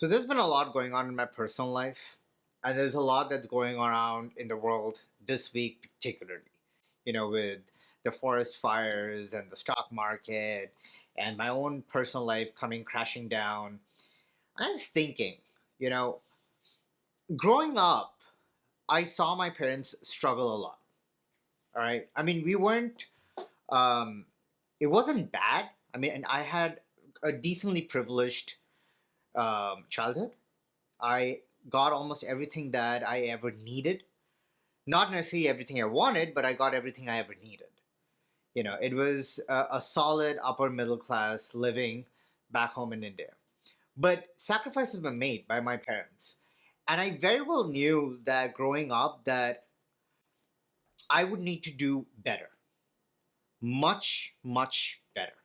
So there's been a lot going on in my personal life, and there's a lot that's going around in the world this week, particularly. With the forest fires and the stock market, and my own personal life coming crashing down. I was thinking, you know, growing up, I saw my parents struggle a lot. All right, I mean, we weren't. Um, it wasn't bad. I mean, and I had a decently privileged childhood. I got almost everything that I ever needed. Not necessarily everything I wanted, but I got everything I ever needed. It was a solid upper middle class living back home in India. But sacrifices were made by my parents. And I very well knew that growing up that I would need to do better. Much, much better.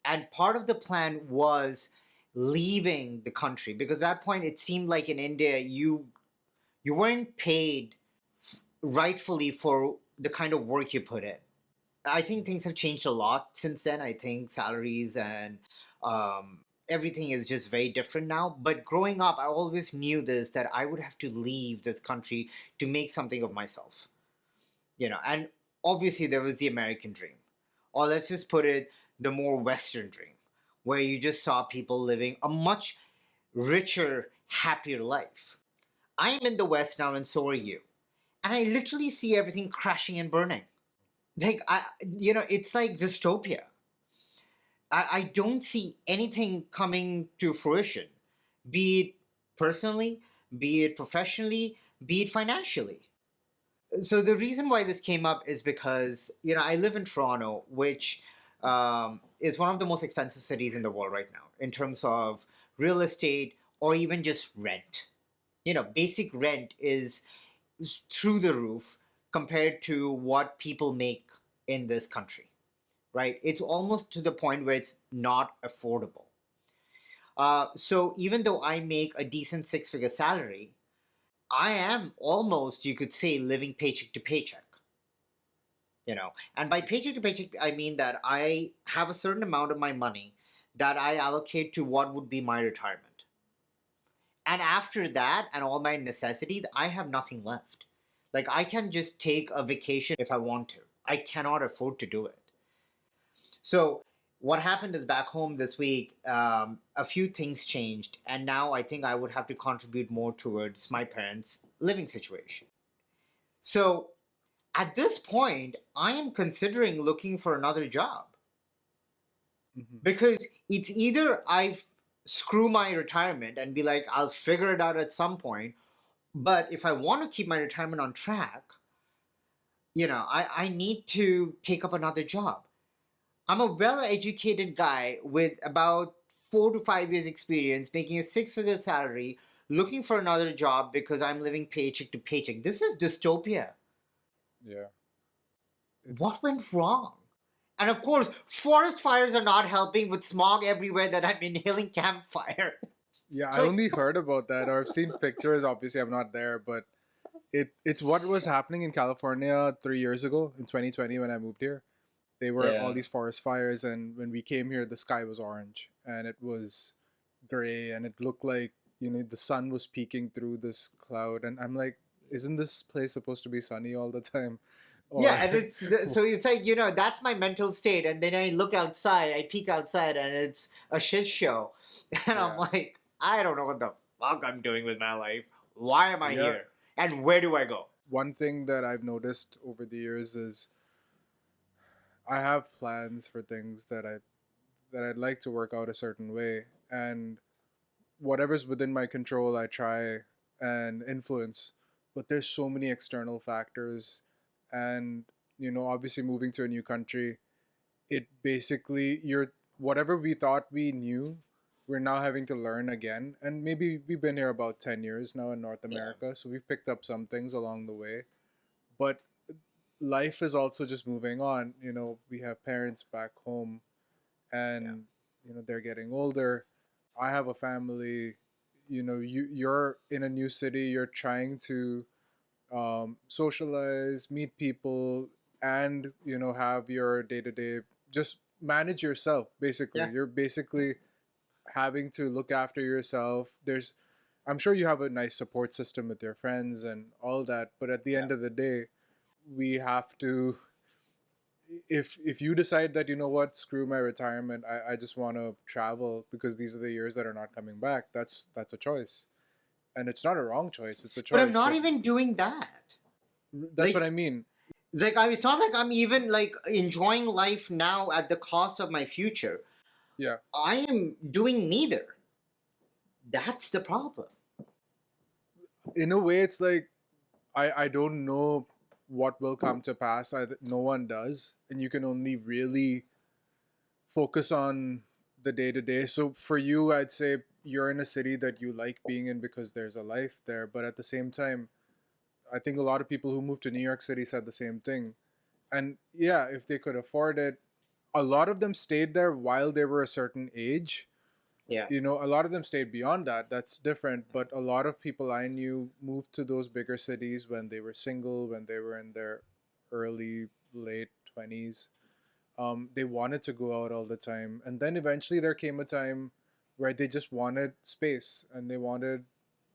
And part of the plan was leaving the country because at that point it seemed like in India you weren't paid rightfully for the kind of work you put in. I think things have changed a lot since then. I think salaries and everything is just very different now. But growing up, I always knew this that I would have to leave this country to make something of myself. And obviously there was the American dream, or let's just put it, the more Western dream, where you just saw people living a much richer, happier life. I'm in the West now, and so are you. And I literally see everything crashing and burning. It's like dystopia. I don't see anything coming to fruition, be it personally, be it professionally, be it financially. So the reason why this came up is because I live in Toronto, which is one of the most expensive cities in the world right now in terms of real estate or even just rent. Basic rent is through the roof compared to what people make in this country, right? It's almost to the point where it's not affordable. So even though I make a decent six-figure salary, I am almost, you could say, living paycheck to paycheck. And by paycheck to paycheck, I mean that I have a certain amount of my money that I allocate to what would be my retirement. And after that and all my necessities, I have nothing left. Like, I can just take a vacation if I want to. I cannot afford to do it. So, what happened is back home this week, a few things changed. And now I think I would have to contribute more towards my parents' living situation. So, at this point, I am considering looking for another job because it's either I screw my retirement and be like, I'll figure it out at some point. But if I want to keep my retirement on track, I need to take up another job. I'm a well educated guy with about 4 to 5 years experience, making a six-figure salary, looking for another job because I'm living paycheck to paycheck. This is dystopia. Yeah. What went wrong? And of course, forest fires are not helping with smog everywhere that I'm inhaling campfire. Yeah, It's I like, only heard about that or I've seen pictures. Obviously, I'm not there, but it's what was happening in California 3 years ago in 2020 when I moved here. They were all yeah. these forest fires, and when we came here, the sky was orange and it was gray, and it looked like the sun was peeking through this cloud, and I'm like, isn't this place supposed to be sunny all the time? Yeah, Or and so it's like, that's my mental state. And then I look outside, I peek outside, and it's a shit show. And I'm yeah, like, I don't know what the fuck I'm doing with my life. Why am I yeah. here? And where do I go? One thing that I've noticed over the years is I have plans for things that I'd like to work out a certain way, and whatever's within my control, I try and influence. But there's so many external factors, and obviously moving to a new country, it basically you're whatever we thought we knew, we're now having to learn again. And maybe we've been here about 10 years now in North Yeah, America, so we've picked up some things along the way. But life is also just moving on. We have parents back home, yeah, and they're getting older. I have a family. You're in a new city, you're trying to socialize, meet people, and have your day-to-day, just manage yourself. Basically, yeah, you're basically having to look after yourself. I'm sure you have a nice support system with your friends and all that, but at the Yeah. end of the day, we have to, if you decide that, you know what, screw my retirement, I just want to travel because these are the years that are not coming back, that's a choice. And it's not a wrong choice, it's a But I'm choice not that, even doing that. that's what I Like, mean. it's not like I'm even like enjoying life now at the cost of my future. Yeah. I am doing neither. That's the problem. In a way, it's like, I don't know what will come to pass. No one does, and you can only really focus on the day to day. So for you, I'd say you're in a city that you like being in because there's a life there. But at the same time, I think a lot of people who moved to New York City said the same thing. And yeah, if they could afford it, a lot of them stayed there while they were a certain age. Yeah. You know, a lot of them stayed beyond that. That's different. But a lot of people I knew moved to those bigger cities when they were single, when they were in their early, late 20s. They wanted to go out all the time. And then eventually there came a time where they just wanted space and they wanted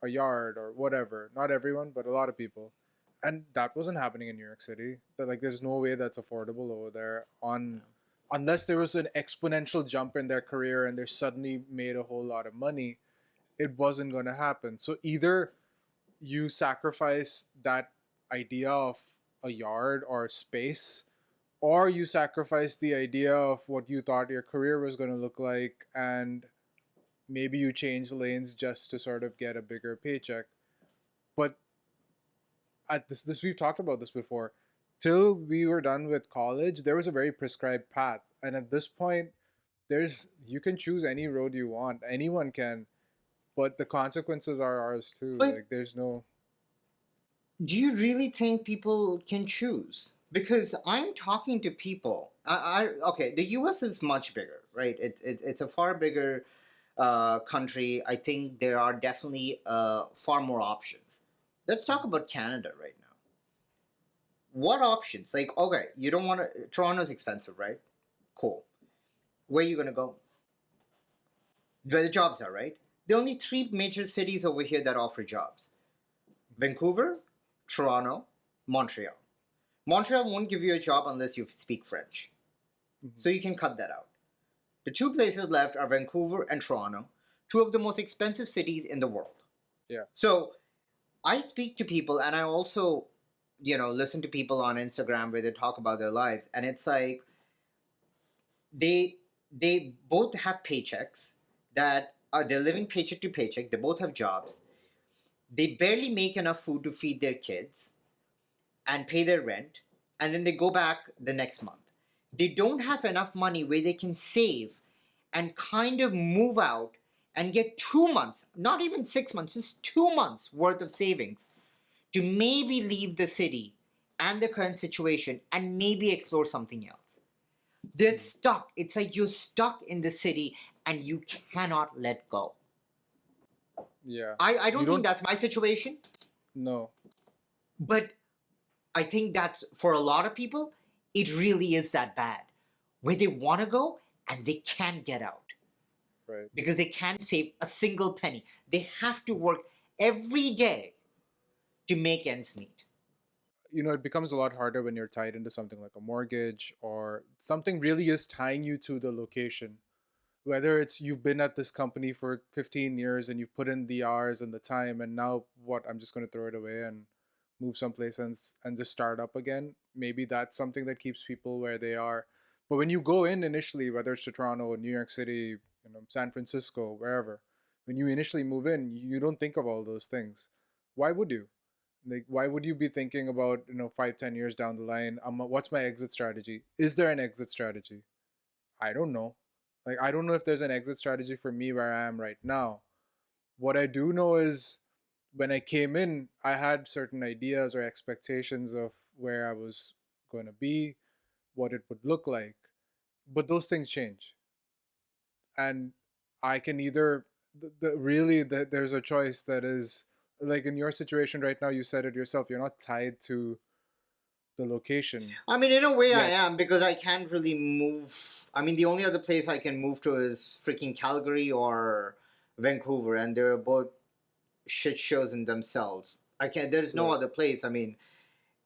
a yard or whatever. Not everyone, but a lot of people. And that wasn't happening in New York City. That, like, there's no way that's affordable over there on, unless there was an exponential jump in their career and they suddenly made a whole lot of money. It wasn't going to happen. So either you sacrifice that idea of a yard or space, or you sacrifice the idea of what you thought your career was going to look like, and maybe you change lanes just to sort of get a bigger paycheck. But at this we've talked about this before, till we were done with college there was a very prescribed path, and at this point there's, you can choose any road you want, anyone can, but the consequences are ours too. But Like, there's no. do you really think people can choose? Because I'm talking to people. Okay, the U.S. is much bigger, right? It's a far bigger country. I think there are definitely far more options. Let's talk about Canada right now. What options? Like, okay, you don't want to. Toronto's expensive, right? Cool. Where are you gonna go? Where the jobs are, right? There are only three major cities over here that offer jobs: Vancouver, Toronto, Montreal. Montreal won't give you a job unless you speak French. Mhm. So you can cut that out. The two places left are Vancouver and Toronto, two of the most expensive cities in the world. Yeah. So I speak to people and I also, listen to people on Instagram where they talk about their lives. And it's like they they both have paychecks that are they're living paycheck to paycheck. They both have jobs. They barely make enough food to feed their kids and pay their rent, and then they go back the next month. They don't have enough money where they can save and kind of move out and get 2 months, not even 6 months, just 2 months worth of savings to maybe leave the city and the current situation and maybe explore something else. They're Mhm. stuck. It's like you're stuck in the city and you cannot let go. Yeah. I You don't think don't that's my situation, know. but I think that's for a lot of people, it really is that bad. Where they want to go and they can't get out Right. because they can't save a single penny. They have to work every day to make ends meet. You know, it becomes a lot harder when you're tied into something like a mortgage, or something really is tying you to the location. Whether it's you've been at this company for 15 years and you've put in the hours and the time, and now what, I'm just going to throw it away and move someplace and just start up again. Maybe that's something that keeps people where they are. But when you go in initially, whether it's to Toronto, New York City, San Francisco, wherever, when you initially move in, you don't think of all those things. Why would you? Like, why would you be thinking about, 5, 10 years down the line, what's my exit strategy? Is there an exit strategy? I don't know. Like, I don't know if there's an exit strategy for me where I am right now. What I do know is, when I came in, I had certain ideas or expectations of where I was going to be, what it would look like. But those things change. And I can either, really, there's a choice that is, like in your situation right now, you said it yourself, you're not tied to the location. I mean, in a way, I Yet, am because I can't really move. I mean, the only other place I can move to is freaking Calgary or Vancouver, and they're both shit shows in themselves. I can't. There's no right, other place. I mean,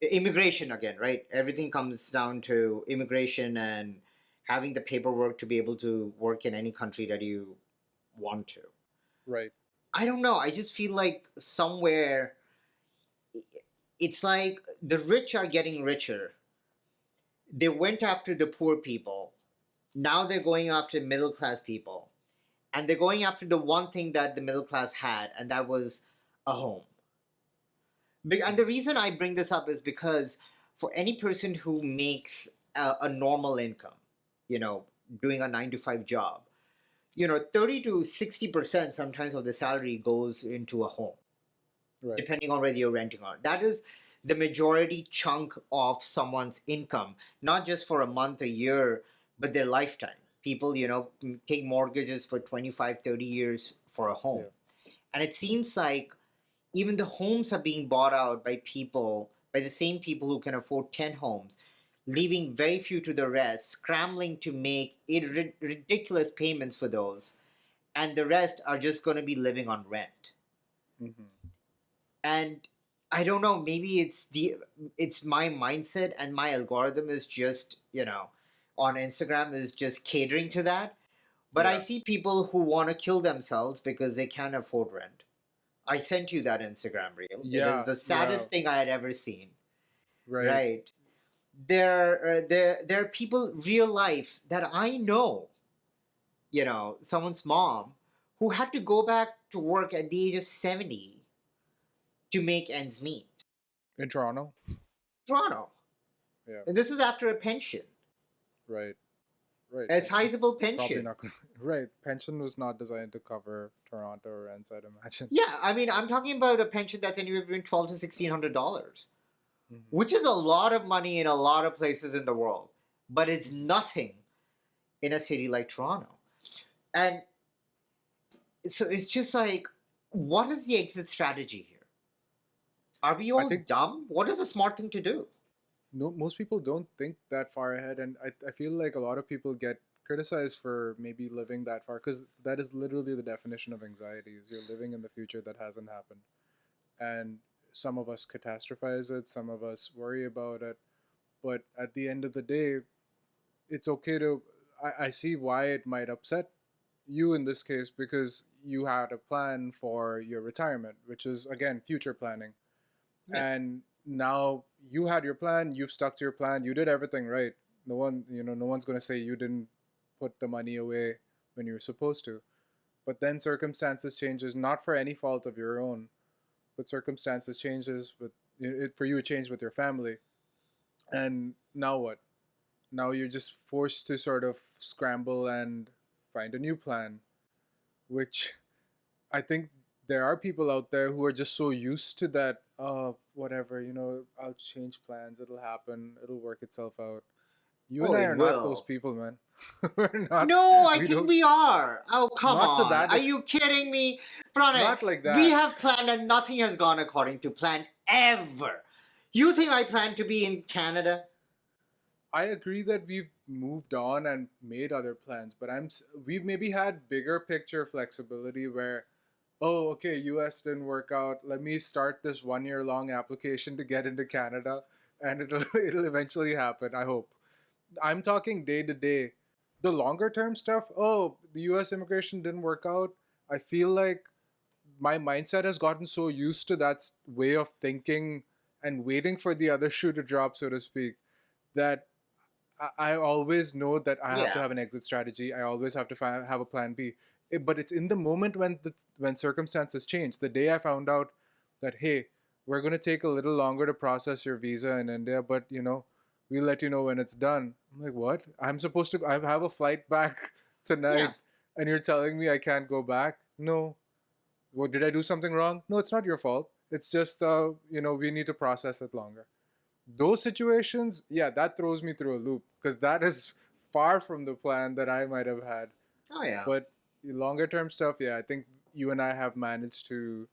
immigration again, right? Everything comes down to immigration and having the paperwork to be able to work in any country that you want to. right, I don't know. I just feel like somewhere it's like the rich are getting richer. They went after the poor people. Now they're going after middle class people. And they're going after the one thing that the middle class had, and that was a home. And the reason I bring this up is because for any person who makes a normal income, you know, doing a 9 to 5 job, 30 to 60% sometimes of the salary goes into a home, right. depending on whether you're renting or not. That is the majority chunk of someone's income, not just for a month, a year, but their lifetime. People, take mortgages for 25, 30 years for a home. Yeah, And it seems like even the homes are being bought out by people, by the same people who can afford 10 homes, leaving very few to the rest, scrambling to make ridiculous payments for those. And the rest are just going to be living on rent. hmm, And I don't know, maybe it's my mindset and my algorithm is just, on Instagram is just catering to that. But I yeah, see people who want to kill themselves because they can't afford rent. I sent you that Instagram reel. It is yeah, the yeah. saddest thing I had ever seen. Right. Right? There are people real life that I know. Someone's mom who had to go back to work at the age of 70 to make ends meet. In Toronto. Toronto, Yeah. and this is after a pension, Right. Right. a It's sizable probably pension. not going. Right. Pension was not designed to cover Toronto rents, I'd imagine. Yeah, I mean, I'm talking about a pension that's anywhere between $1,200 to $1,600, Hmm. which is a lot of money in a lot of places in the world, but it's nothing in a city like Toronto. And so it's just like, what is the exit strategy here? Are we I all think dumb? What is a smart thing to do? no, most people don't think that far ahead, and I feel like a lot of people get criticized for maybe living that far because that is literally the definition of anxiety: is you're living in the future that hasn't happened, and some of us catastrophize it, some of us worry about it, but at the end of the day, it's okay to. I see why it might upset you in this case because you had a plan for your retirement, which is again future planning, Yeah, and now you had your plan, you've stuck to your plan, you did everything right. No one, no one's going to say you didn't put the money away when you were supposed to. But then circumstances changes, not for any fault of your own, but circumstances changes with it for you. It changed with your family, and now what? Now you're just forced to sort of scramble and find a new plan, which I think there are people out there who are just so used to that. Whatever, I'll change plans. It'll happen. It'll work itself out. You and oh, I it are not those will. people, man. We're not. No, I We think don't. we are. Oh, come Not to on. that. Are you It's kidding me? Pranay, not like we that. have planned and nothing has gone according to plan ever. You think I plan to be in Canada? I agree that we've moved on and made other plans, but we've maybe had bigger picture flexibility where, oh, okay, US didn't work out. Let me start this 1 year long application to get into Canada, and it'll it'll eventually happen. I hope. I'm talking day to day. The longer term stuff, oh, the US immigration didn't work out. I feel like my mindset has gotten so used to that way of thinking and waiting for the other shoe to drop, so to speak, that I always know that I have to Yeah. have an exit strategy. I always have to have a plan B. But it's in the moment when circumstances change. The day I found out that hey, we're going to take a little longer to process your visa in India, but we'll let you know when it's done. I'm like, what? I'm supposed to. I have a flight back Yeah. tonight, and you're telling me I can't go back? No. What did I do something wrong? No, it's not your fault. It's just we need to process it longer. Those situations, yeah, that throws me through a loop because that is far from the plan that I might have had. Oh, yeah. But the longer term stuff, yeah, I think you and I have managed to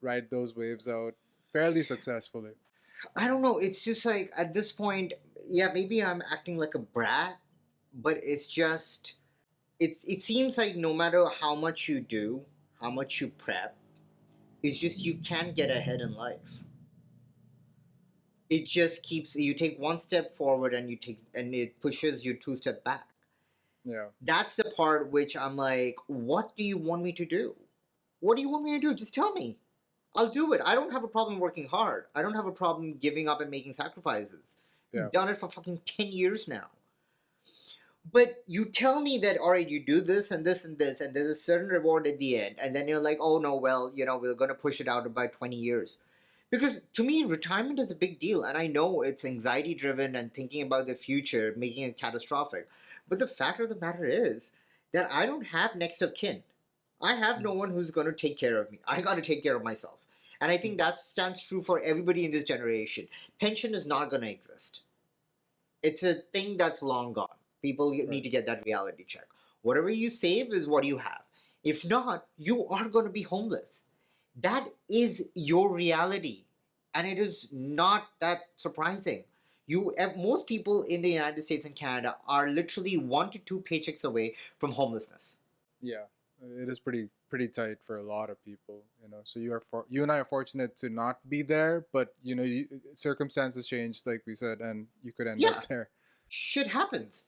ride those waves out fairly successfully. I don't know. It's just like at this point, yeah, maybe I'm acting like a brat, but it's just it seems like no matter how much you do, how much you prep, it's just you can't get ahead in life. It just keeps you take one step forward and it pushes you two step back. Yeah, That's the part which I'm like, what do you want me to do? What do you want me to do? Just tell me. I'll do it. I don't have a problem working hard. I don't have a problem giving up and making sacrifices. yeah, Done it for fucking 10 years now. But you tell me that, all right, you do this and this and this, and there's a certain reward at the end, and then you're like, oh no, well, we're going to push it out about 20 years. Because to me, retirement is a big deal, and I know it's anxiety driven and thinking about the future, making it catastrophic. But the fact of the matter is that I don't have next of kin. I have no mm, one who's going to take care of me. I got to take care of myself. And I think mm, that stands true for everybody in this generation. Pension is not going to exist. It's a thing that's long gone. People need right. to get that reality check. Whatever you save is what you have. If not, you are going to be homeless. That is your reality. And it is not that surprising. Most people in the United States and Canada are literally 1 to 2 paychecks away from homelessness. Yeah, it is pretty tight for a lot of people, So you and I are fortunate to not be there, but circumstances change, like we said, and you could end up Yeah, there. shit happens.